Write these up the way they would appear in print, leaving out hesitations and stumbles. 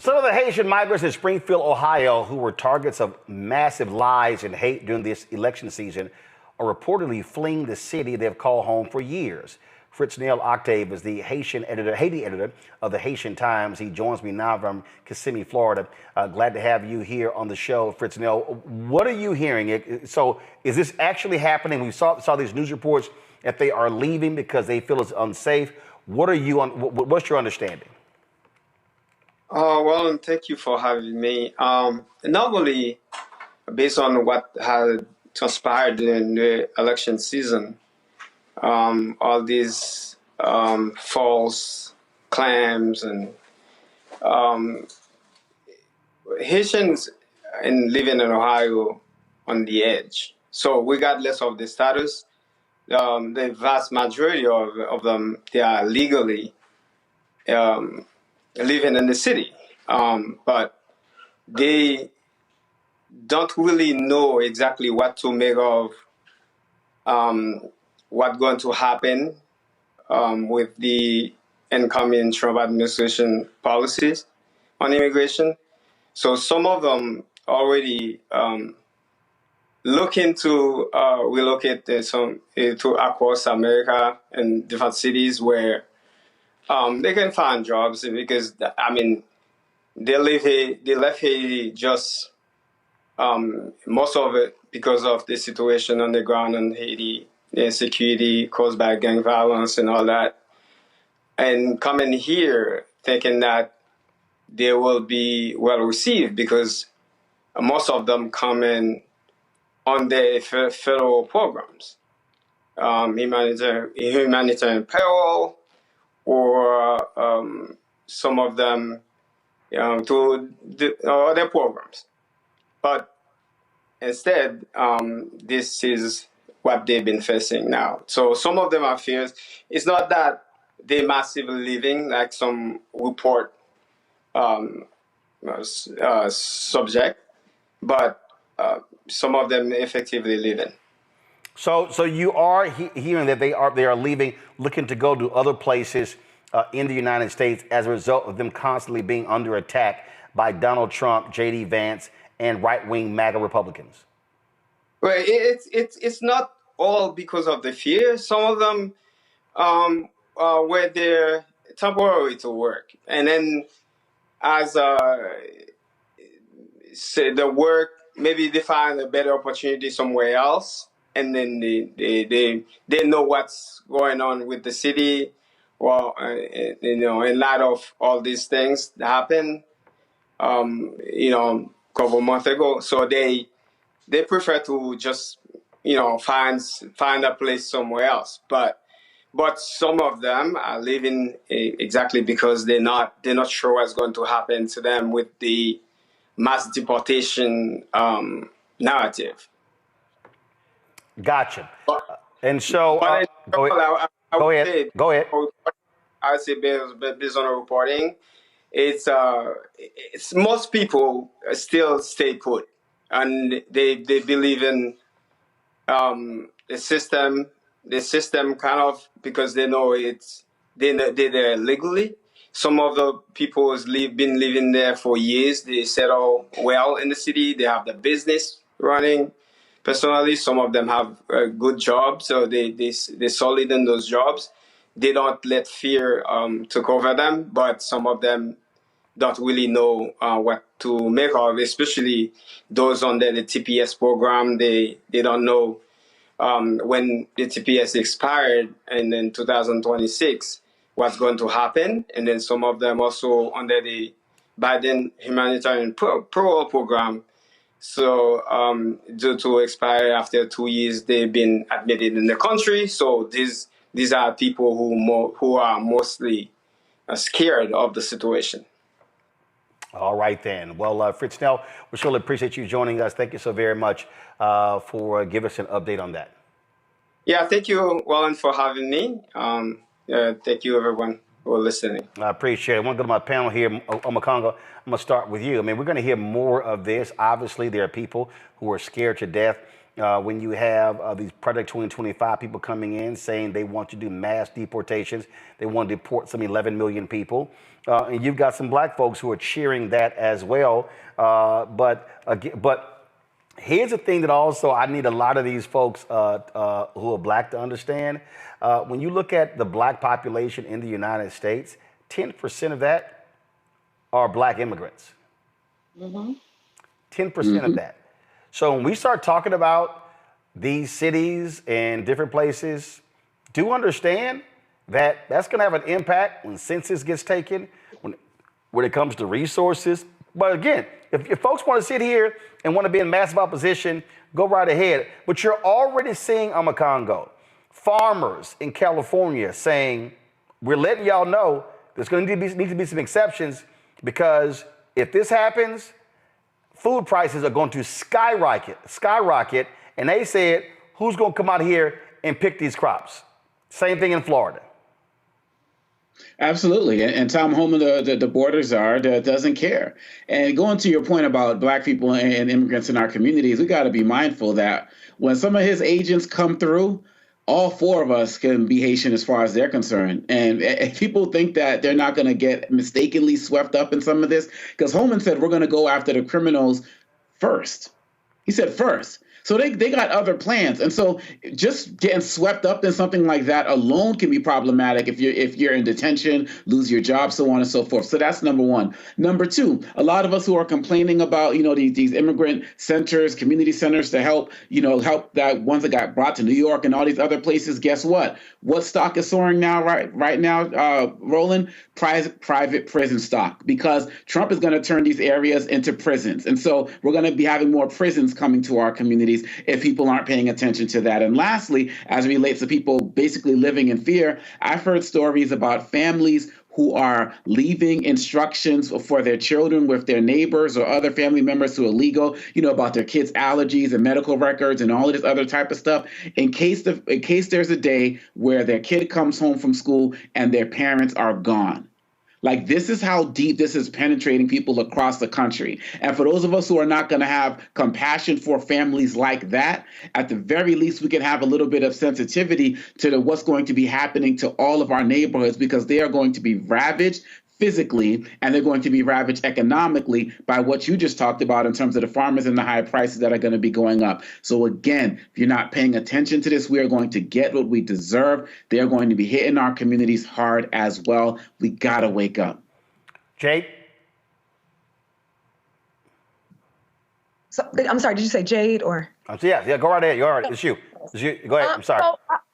Some of the Haitian migrants in Springfield, Ohio, who were targets of massive lies and hate during this election season, are reportedly fleeing the city they've called home for years. Fritznel Octave is the Haiti editor of the Haitian Times. He joins me now from Kissimmee, Florida. Glad to have you here on the show, Fritznel. What are you hearing? So, is this actually happening? We saw these news reports that they are leaving because they feel it's unsafe. What's your understanding? Well, and thank you for having me. Normally, based on what had transpired in the election season, all these false claims and Haitians living in Ohio on the edge. So regardless of the status, the vast majority of them, they are legally living in the city. But they don't really know exactly what to make of what's going to happen with the incoming Trump administration policies on immigration. So some of them already looking to relocate to across America in different cities where they can find jobs, because they left Haiti just most of it because of the situation on the ground in Haiti, the insecurity caused by gang violence and all that, and coming here thinking that they will be well received because most of them come in on the federal programs, humanitarian parole, or some of them to other programs. But instead, this is what they've been facing now. So some of them are fears. It's not that they're massively leaving, like some report subject, but some of them effectively leaving. So you are hearing that they are leaving, looking to go to other places in the United States as a result of them constantly being under attack by Donald Trump, J.D. Vance, and right-wing MAGA Republicans. Well, it's not all because of the fear. Some of them were there temporarily to work, and then as say the work, maybe they find a better opportunity somewhere else, and then they know what's going on with the city. Well, in light of all these things that happened, a couple of months ago, so they prefer to just find a place somewhere else. But some of them are leaving exactly because they're not sure what's going to happen to them with the mass deportation narrative. Gotcha. And so, go ahead. I would say based on the reporting, it's most people still stay put, and they believe in the system. The system kind of, because they know they're there legally. Some of the people has been living there for years. They settle well in the city. They have the business running. Personally, some of them have good jobs, so they're solid in those jobs. They don't let fear take over them, but some of them don't really know what to make of, especially those under the TPS program. They don't know when the TPS expired and in 2026 what's going to happen. And then some of them also under the Biden humanitarian parole program. So due to expire after 2 years, they've been admitted in the country. So these are people who are mostly scared of the situation. All right, then. Well, Fritznel, we surely appreciate you joining us. Thank you so very much for giving us an update on that. Yeah, thank you, Roland, for having me. Thank you, everyone, for listening. I appreciate it. I want to go to my panel here, Omakonga. I'm going to start with you. I mean, we're going to hear more of this. Obviously, there are people who are scared to death when you have these Project 2025 people coming in saying they want to do mass deportations, they want to deport some 11 million people, and you've got some black folks who are cheering that as well. But here's the thing that also I need a lot of these folks who are black to understand. When you look at the black population in the United States, 10% of that are black immigrants. 10% of that. So when we start talking about these cities and different places, do understand that that's going to have an impact when census gets taken, when it comes to resources. But again, if folks want to sit here and want to be in massive opposition, go right ahead. But you're already seeing Amakongo, farmers in California saying, we're letting y'all know there's going to need to be some exceptions, because if this happens, food prices are going to skyrocket. And they said, who's going to come out here and pick these crops? Same thing in Florida. Absolutely. And Tom Homan, the border czar, doesn't care. And going to your point about black people and immigrants in our communities, we got to be mindful that when some of his agents come through, all four of us can be Haitian as far as they're concerned. And if people think that they're not going to get mistakenly swept up in some of this, because Holman said we're going to go after the criminals first. He said first. So they got other plans. And so just getting swept up in something like that alone can be problematic if you're in detention, lose your job, so on and so forth. So that's number one. Number two, a lot of us who are complaining about, these immigrant centers, community centers to help that ones that got brought to New York and all these other places, guess what? What stock is soaring now, right now, Roland? Private prison stock, because Trump is going to turn these areas into prisons. And so we're going to be having more prisons coming to our communities if people aren't paying attention to that. And lastly, as it relates to people basically living in fear, I've heard stories about families who are leaving instructions for their children with their neighbors or other family members who are legal, about their kids' allergies and medical records and all of this other type of stuff, in case there's a day where their kid comes home from school and their parents are gone. Like, this is how deep this is penetrating people across the country. And for those of us who are not going to have compassion for families like that, at the very least, we can have a little bit of sensitivity to what's going to be happening to all of our neighborhoods, because they are going to be ravaged physically, and they're going to be ravaged economically by what you just talked about in terms of the farmers and the high prices that are going to be going up. So again, if you're not paying attention to this, we are going to get what we deserve. They're going to be hitting our communities hard as well. We got to wake up. Jade? So, I'm sorry, did you say Jade or? Yeah, go right ahead. You're all right. It's you. Go ahead. I'm sorry.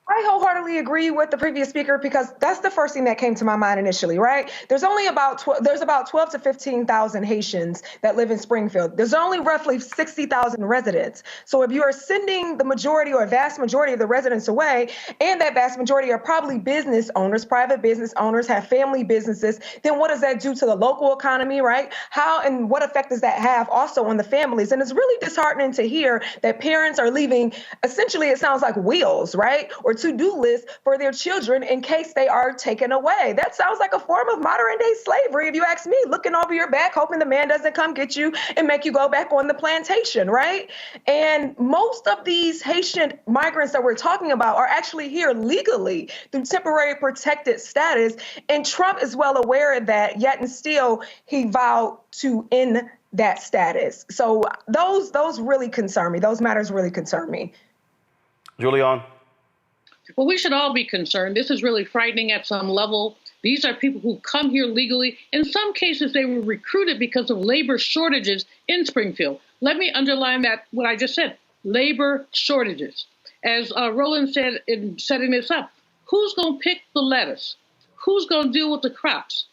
I wholeheartedly agree with the previous speaker, because that's the first thing that came to my mind initially, right? There's about 12 to 15,000 Haitians that live in Springfield. There's only roughly 60,000 residents. So if you are sending the majority or a vast majority of the residents away, and that vast majority are probably business owners, private business owners, have family businesses, then what does that do to the local economy, right? How and what effect does that have also on the families? And it's really disheartening to hear that parents are leaving, essentially, it sounds like wills, right? Or to-do list for their children in case they are taken away. That sounds like a form of modern day slavery, if you ask me, looking over your back, hoping the man doesn't come get you and make you go back on the plantation, right? And most of these Haitian migrants that we're talking about are actually here legally through temporary protected status. And Trump is well aware of that, yet and still he vowed to end that status. So those really concern me. Those matters really concern me. Julian? Well, we should all be concerned. This is really frightening at some level. These are people who come here legally. In some cases, they were recruited because of labor shortages in Springfield. Let me underline that, what I just said, labor shortages. As Roland said in setting this up, who's going to pick the lettuce? Who's going to deal with the crops?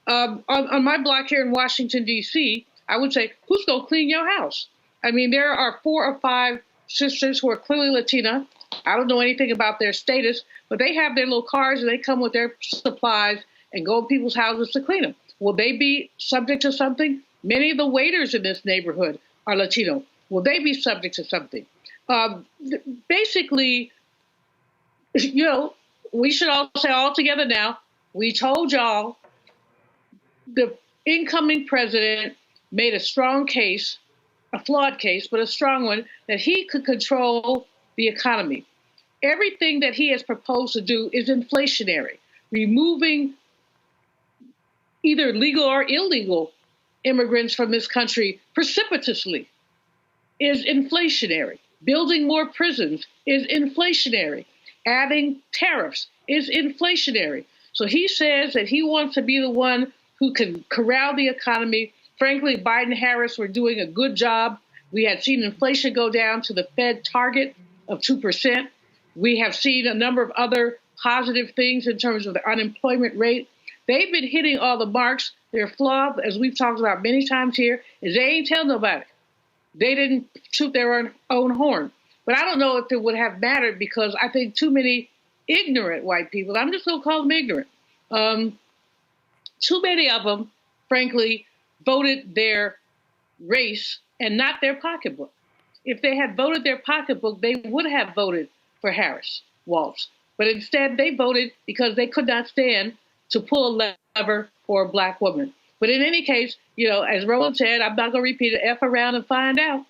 On my block here in Washington, D.C., I would say, who's going to clean your house? I mean, there are 4 or 5 sisters who are clearly Latina. I don't know anything about their status, but they have their little cars and they come with their supplies and go to people's houses to clean them. Will they be subject to something? Many of the waiters in this neighborhood are Latino. Will they be subject to something? Basically, we should all say all together now, we told y'all the incoming president made a strong case a flawed case, but a strong one, that he could control the economy. Everything that he has proposed to do is inflationary, removing either legal or illegal immigrants from this country precipitously is inflationary. Building more prisons is inflationary. Adding tariffs is inflationary. So he says that he wants to be the one who can corral the economy. Frankly, Biden and Harris were doing a good job. We had seen inflation go down to the Fed target of 2%. We have seen a number of other positive things in terms of the unemployment rate. They've been hitting all the marks. Their flaw, as we've talked about many times here, is they ain't tell nobody. They didn't toot their own horn. But I don't know if it would have mattered, because I think too many ignorant white people, I'm just going to call them ignorant, too many of them, frankly, voted their race and not their pocketbook. If they had voted their pocketbook, they would have voted for Harris, Walz. But instead, they voted because they could not stand to pull a lever for a black woman. But in any case, you know, as Roland said, I'm not going to repeat it, F around and find out.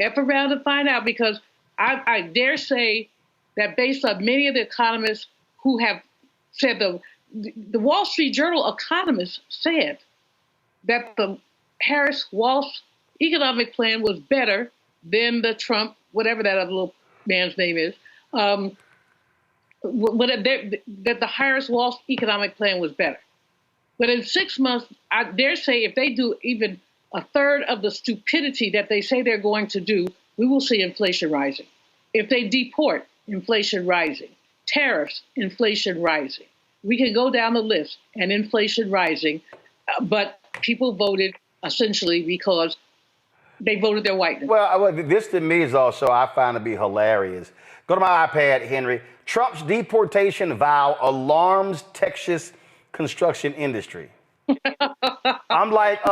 F around and find out, because I dare say that based on many of the economists who have said, the Wall Street Journal economists said that the Harris-Walz economic plan was better than the Trump, whatever that other little man's name is, that the Harris-Walz economic plan was better. But in 6 months, I dare say if they do even a third of the stupidity that they say they're going to do, we will see inflation rising. If they deport, inflation rising. Tariffs, inflation rising. We can go down the list, and inflation rising, but people voted essentially because they voted their whiteness. Well, this to me is also, I find to be hilarious. Go to my iPad, Henry. Trump's deportation vow alarms Texas construction industry. I'm like,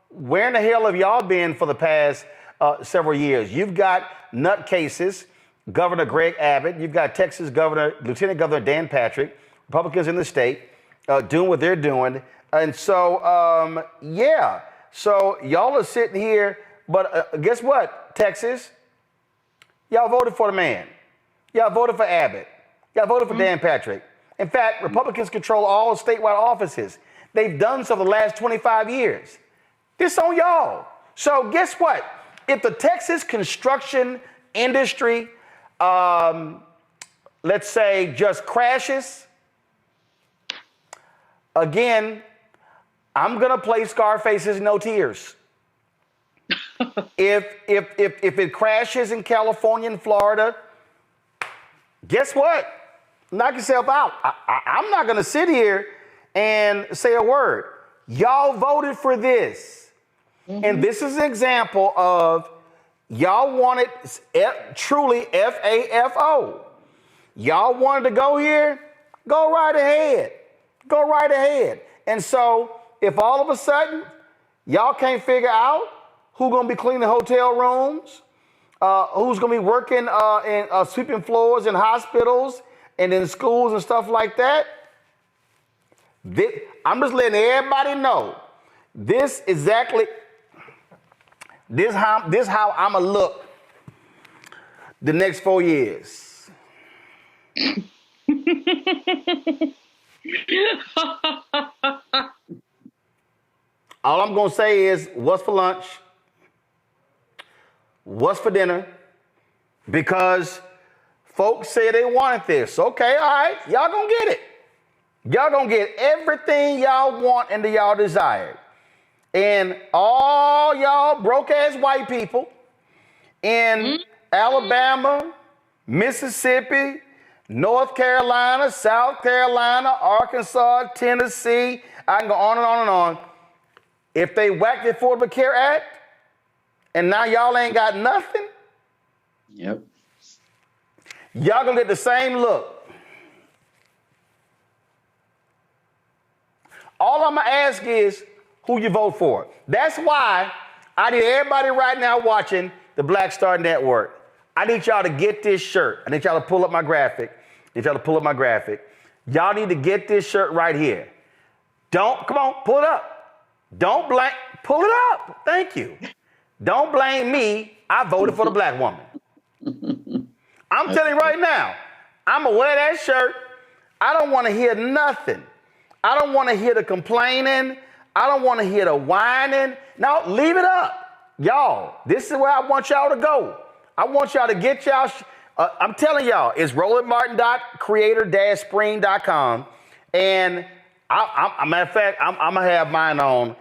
where in the hell have y'all been for the past several years? You've got nutcases, Governor Greg Abbott. You've got Texas Governor, Lieutenant Governor Dan Patrick, Republicans in the state, doing what they're doing. And so, yeah. So y'all are sitting here, but guess what, Texas? Y'all voted for the man. Y'all voted for Abbott. Y'all voted for Dan Patrick. In fact, Republicans control all statewide offices. They've done so the last 25 years. This on y'all. So guess what? If the Texas construction industry, let's say, just crashes, again, I'm gonna play Scarface's No Tears. If it crashes in California and Florida, guess what? Knock yourself out. I'm not gonna sit here and say a word. Y'all voted for this. And this is an example of y'all wanted truly FAFO. Y'all wanted to go here, go right ahead. Go right ahead. And so if all of a sudden y'all can't figure out who's gonna be cleaning hotel rooms, who's gonna be working in sweeping floors in hospitals and in schools and stuff like that, I'm just letting everybody know this how I'ma look the next 4 years. All I'm gonna say is, what's for lunch? What's for dinner? Because folks say they wanted this. Okay, all right, y'all gonna get it. Y'all gonna get everything y'all want and that y'all desire. And all y'all broke-ass white people in Alabama, Mississippi, North Carolina, South Carolina, Arkansas, Tennessee, I can go on and on and on. If they whack the Affordable Care Act and now y'all ain't got nothing, yep, y'all gonna get the same look. All I'm gonna ask is who you vote for. That's why I need everybody right now watching the Black Star Network. I need y'all to get this shirt. I need y'all to pull up my graphic. Y'all need to get this shirt right here. Come on, pull it up. Don't blank, pull it up. Thank you. Don't blame me. I voted for the black woman. I'm telling you right now, I'm going to wear that shirt. I don't want to hear nothing. I don't want to hear the complaining. I don't want to hear the whining. No, leave it up. Y'all, this is where I want y'all to go. I want y'all to get y'all. I'm telling y'all, it's rolandmartin.creator-spring.com. And matter of fact, I'm going to have mine on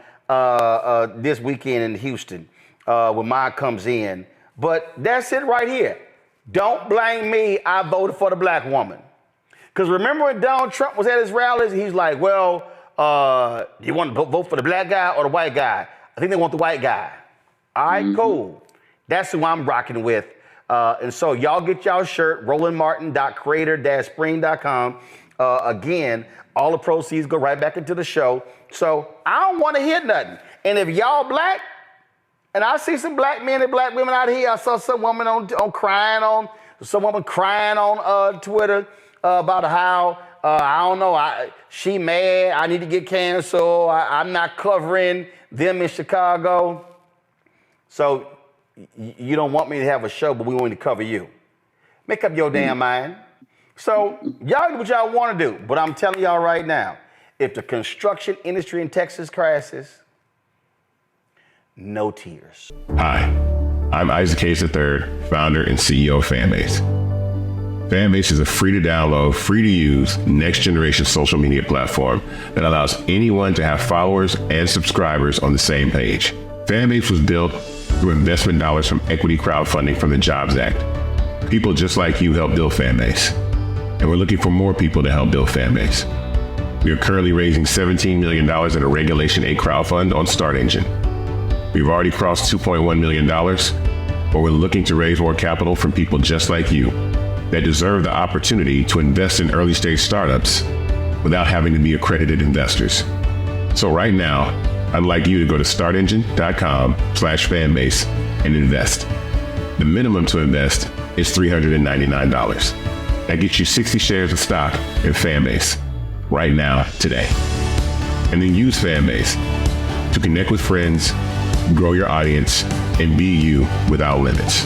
this weekend in Houston when mine comes in. But that's it right here. Don't blame me. I voted for the black woman. Because remember when Donald Trump was at his rallies, he's like, well, do you want to vote for the black guy or the white guy? I think they want the white guy. All right, cool. That's who I'm rocking with. And so y'all get y'all shirt, rolandmartin.creator-spring.com. Again, all the proceeds go right back into the show. So I don't want to hear nothing. And if y'all black, and I see some black men and black women out here, I saw some woman on some woman crying on Twitter about how, I don't know, she mad, I need to get canceled, I'm not covering them in Chicago. So you don't want me to have a show, but we want to cover you. Make up your damn mind. So y'all do what y'all want to do, but I'm telling y'all right now, if the construction industry in Texas crashes, no tears. Hi, I'm Isaac Hayes III, founder and CEO of Fanbase. Fanbase is a free to download, free to use, next generation social media platform that allows anyone to have followers and subscribers on the same page. Fanbase was built through investment dollars from equity crowdfunding from the Jobs Act. People just like you help build Fanbase, and we're looking for more people to help build Fanbase. We are currently raising $17 million in a Regulation A crowdfund on Start Engine. We've already crossed $2.1 million, but we're looking to raise more capital from people just like you that deserve the opportunity to invest in early stage startups without having to be accredited investors. So right now, I'd like you to go to startengine.com/fanbase and invest. The minimum to invest is $399. That gets you 60 shares of stock in Fanbase right now, today. And then use Fanbase to connect with friends, grow your audience, and be you without limits.